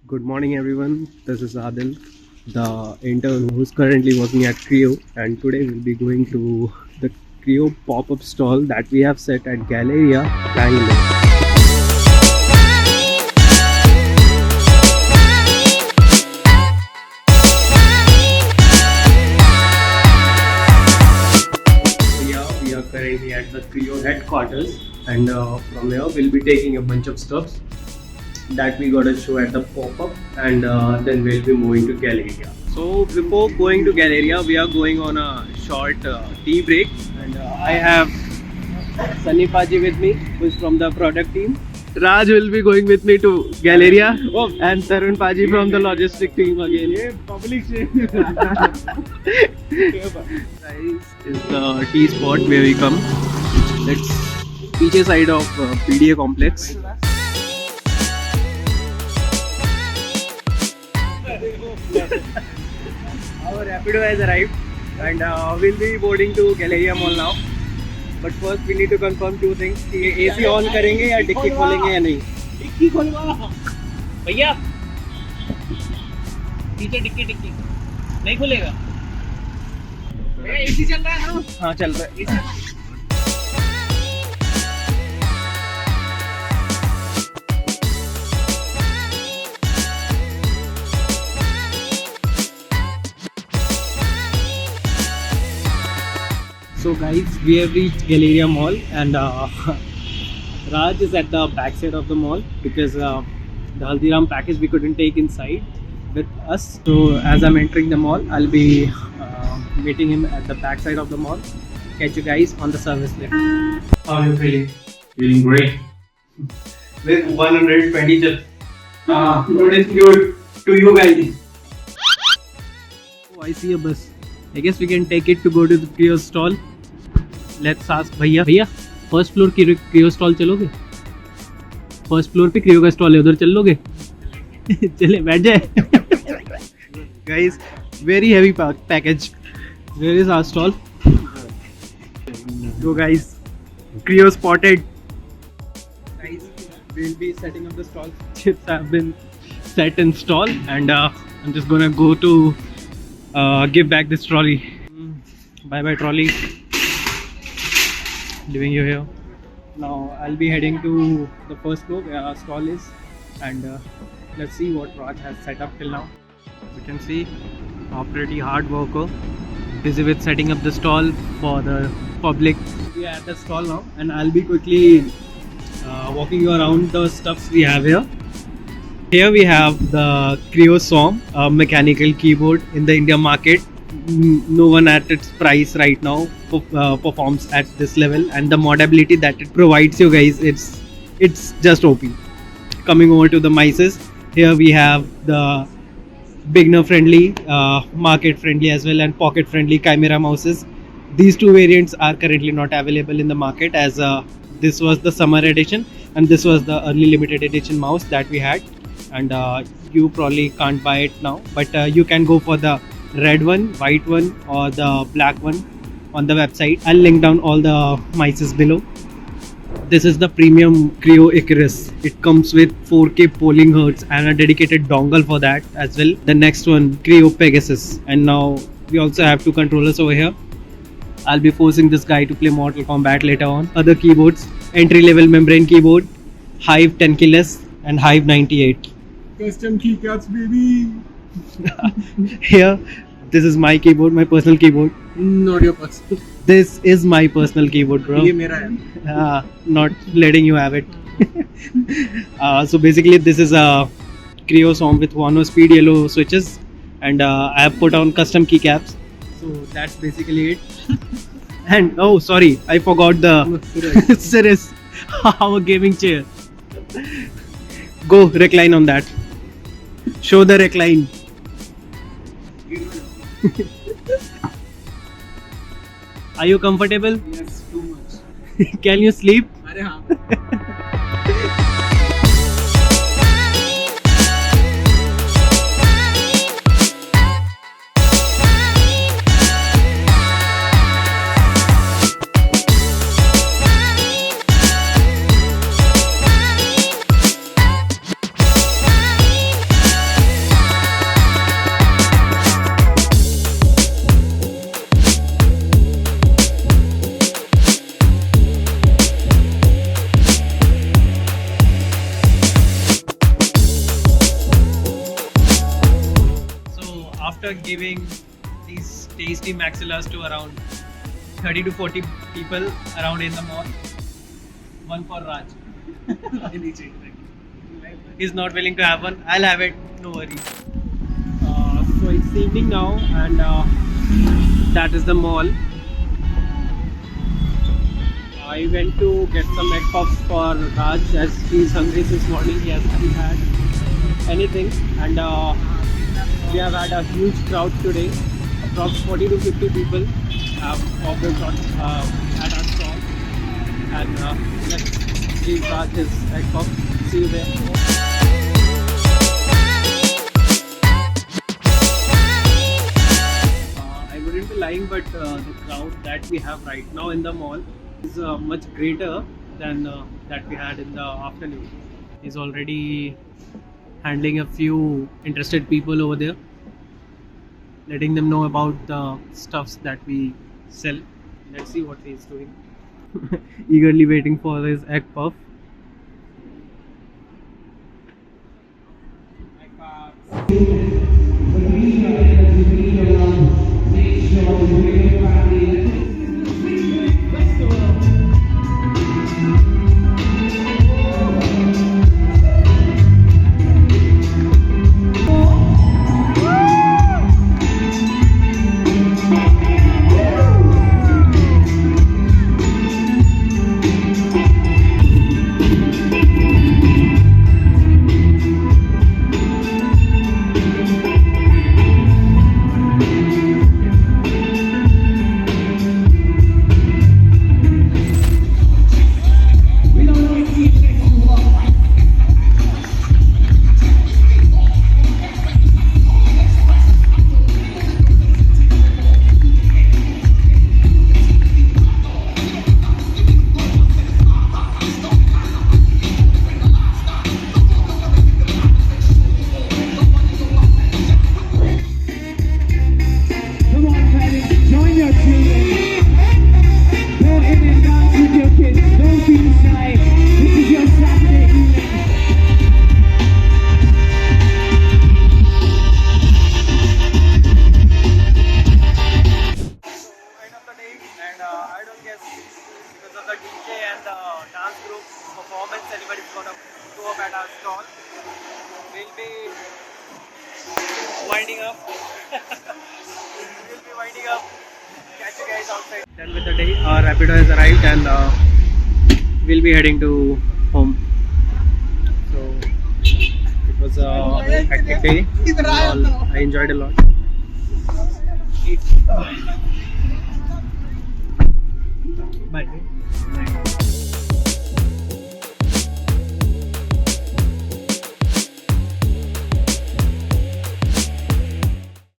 Good morning, everyone. This is Adil, the intern who's currently working at Creo, and today we'll be going to the Creo pop-up stall that we have set at Galleria, Bangalore. Yeah, we are currently at the Creo headquarters, and from here we'll be taking a bunch of stuffs that we gotta show at the pop-up, and then we'll be moving to Galleria. So before going to Galleria, we are going on a short tea break, and I have Sunny Paji with me, who's from the product team. Raj will be going with me to Galleria, and Tarun Paji from the logistic team again. Public Guys, is the tea spot where we come. That's PJ side of PDA complex. Our Rapido has arrived, and we'll be boarding to Galleria Mall now. But first we need to confirm two things कि AC on करेंगे या dicky खोलेंगे या नहीं. Dicky खोलवा भैया, पीछे dicky नहीं खुलेगा भैया. एसी चल रहा है ना? हाँ चल रहा है. So guys, we have reached Galleria Mall, and Raj is at the back side of the mall because the Haldiram package we couldn't take inside with us. So as I'm entering the mall, I'll be meeting him at the back side of the mall. Catch you guys on the service lift. How are you feeling? Feeling great. With 120 chips. Good is good to you guys. Oh, I see a bus. I guess we can take it to go to the Creo stall. Let's ask भैया first floor की Creo stall चलोगे? First floor पे Creo का stall है, उधर चल लोगे? चले बैठ जाए. Guys, very heavy package. Where is our stall? Go guys. Creo spotted. Guys, we'll be setting up the stall. Chips have been set in stall, and I'm just gonna go to give back this trolley. Bye bye trolley. Leaving you here. Now I'll be heading to the first floor where our stall is, and let's see what Raj has set up till now. As you can see, a pretty hard worker, busy with setting up the stall for the public. We are at the stall now, and I'll be quickly walking you around the stuffs we have here. Here we have the Creo Som, a mechanical keyboard in the India market. No one at its price right now performs at this level, and the modability that it provides you guys, it's just OP. Coming over to the mices, here we have the beginner friendly, market friendly as well, and pocket friendly Chimera mouses. These two variants are currently not available in the market, as this was the summer edition and this was the early limited edition mouse that we had, and you probably can't buy it now, but you can go for the red one, white one, or the black one on the website. I'll link down all the mices below. This is the premium Creo Icarus. It comes with 4K polling hertz and a dedicated dongle for that as well. The next one, Creo Pegasus, and now we also have two controllers over here. I'll be forcing this guy to play Mortal Kombat later on. Other keyboards, entry level membrane keyboard, Hive 10 keyless and Hive 98. Custom keycaps, baby. Here, this is my keyboard, my personal keyboard. Not your personal. This is my personal keyboard, bro. ये मेरा है. Not letting you have it. So basically, this is a Creo Som with 1 speed yellow switches, and I have put on custom keycaps. So that's basically it. And oh, sorry, I forgot the Cirrus, our gaming chair. Go recline on that. Show the recline. Are you comfortable? Yes, too much. Can you sleep? अरे हाँ. after giving these tasty maxillas to around 30 to 40 people around in the mall. One for Raj. He's not willing to have one. I'll have it. No worries. So it's evening now, and that is the mall. I went to get some egg puffs for Raj as he's hungry this morning. He hasn't had anything, and we have had a huge crowd today. Approx 40 to 50 people have ordered at our stall, and let's give Raj his egg puff. See you there. I wouldn't be lying, but the crowd that we have right now in the mall is much greater than that we had in the afternoon. He's already handling a few interested people over there, letting them know about the stuffs that we sell. Let's see what he's doing. Eagerly waiting for his egg puff. Everybody's gonna go up at our stall. We'll be winding up. Catch you guys outside. Done with the day. Our Rapido has arrived, and we'll be heading to home. So it was a hectic day. I enjoyed a lot. Bye.